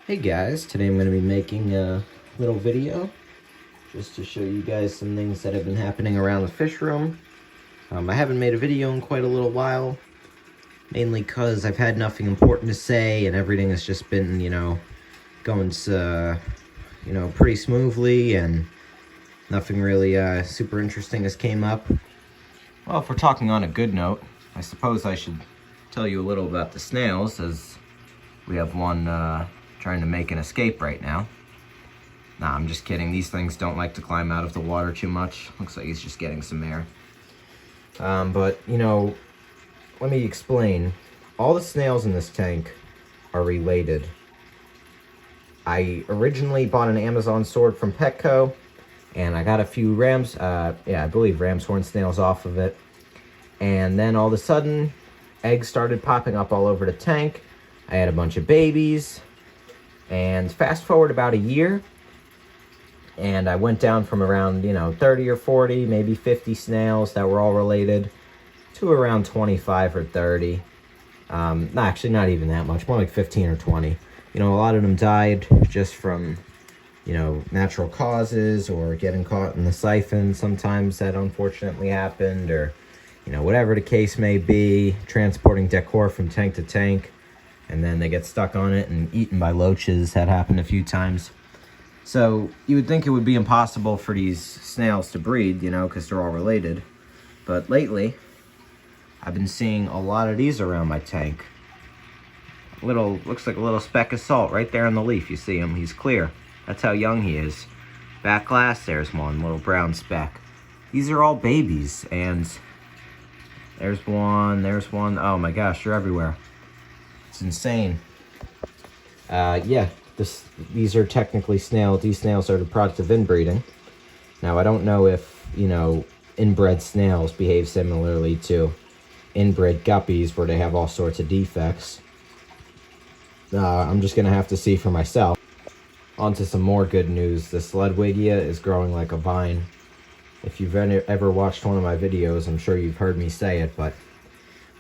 Hey guys, today I'm going to be making a little video just to show you guys some things that have been happening around the fish room. I haven't made a video in quite a little while, mainly because I've had nothing important to say and everything has just been, going, pretty smoothly and nothing really super interesting has came up. Well, if we're talking on a good note, I suppose I should tell you a little about the snails, as we have one trying to make an escape right now. Nah, I'm just kidding. These things don't like to climb out of the water too much. Looks like he's just getting some air. But, let me explain. All the snails in this tank are related. I originally bought an Amazon sword from Petco, and I got a few I believe ram's horn snails off of it. And then all of a sudden, eggs started popping up all over the tank. I had a bunch of babies, and fast forward about a year, and I went down from around, 30 or 40, maybe 50 snails that were all related, to around 25 or 30. Actually, not even that much, more like 15 or 20. A lot of them died just from, natural causes or getting caught in the siphon. Sometimes that unfortunately happened, or, whatever the case may be, transporting decor from tank to tank, and then they get stuck on it and eaten by loaches. That happened a few times. So you would think it would be impossible for these snails to breed, because they're all related. But lately, I've been seeing a lot of these around my tank. Looks like a little speck of salt right there on the leaf. You see him, he's clear. That's how young he is. Back glass, there's one, little brown speck. These are all babies, and there's one. Oh my gosh, they're everywhere. It's insane. These are technically snails. These snails are the product of inbreeding. Now, I don't know if, inbred snails behave similarly to inbred guppies, where they have all sorts of defects. I'm just going to have to see for myself. On to some more good news. This Ludwigia is growing like a vine. If you've ever watched one of my videos, I'm sure you've heard me say it, but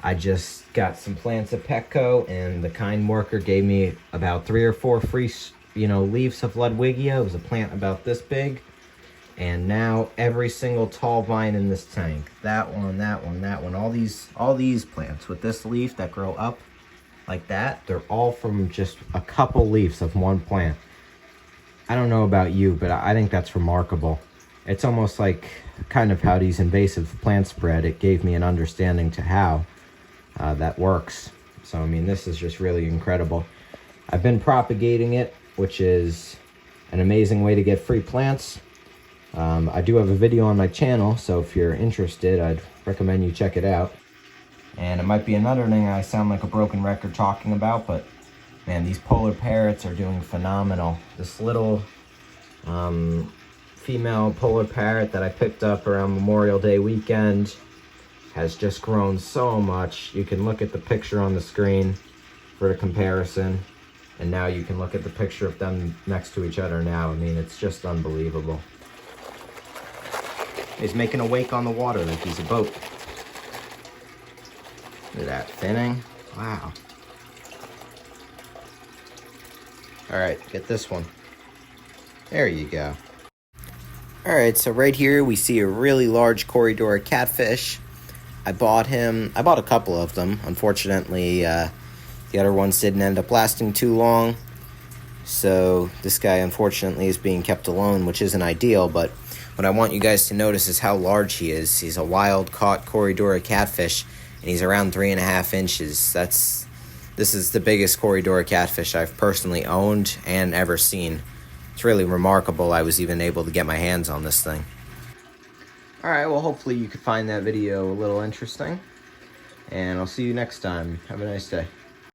I just got some plants at Petco, and the kind worker gave me about 3 or 4 free, leaves of Ludwigia. It was a plant about this big. And now every single tall vine in this tank, that one, all these plants with this leaf that grow up like that, they're all from just a couple leaves of one plant. I don't know about you, but I think that's remarkable. It's almost like kind of how these invasive plants spread. It gave me an understanding to how that works. So, this is just really incredible. I've been propagating it, which is an amazing way to get free plants. I do have a video on my channel, so if you're interested, I'd recommend you check it out. And it might be another thing I sound like a broken record talking about, but man, these polar parrots are doing phenomenal. This little female polar parrot that I picked up around Memorial Day weekend has just grown so much. You can look at the picture on the screen for the comparison, and now you can look at the picture of them next to each other now. It's just unbelievable. He's making a wake on the water like he's a boat. Look at that finning. Wow. All right, get this one. There you go. All right, so right here we see a really large Corydoras catfish. I bought a couple of them. Unfortunately, the other ones didn't end up lasting too long. So this guy, unfortunately, is being kept alone, which isn't ideal. But what I want you guys to notice is how large he is. He's a wild-caught Corydoras catfish, and he's around 3.5 inches. This is the biggest Corydoras catfish I've personally owned and ever seen. It's really remarkable I was even able to get my hands on this thing. Alright, well, hopefully you could find that video a little interesting. And I'll see you next time. Have a nice day.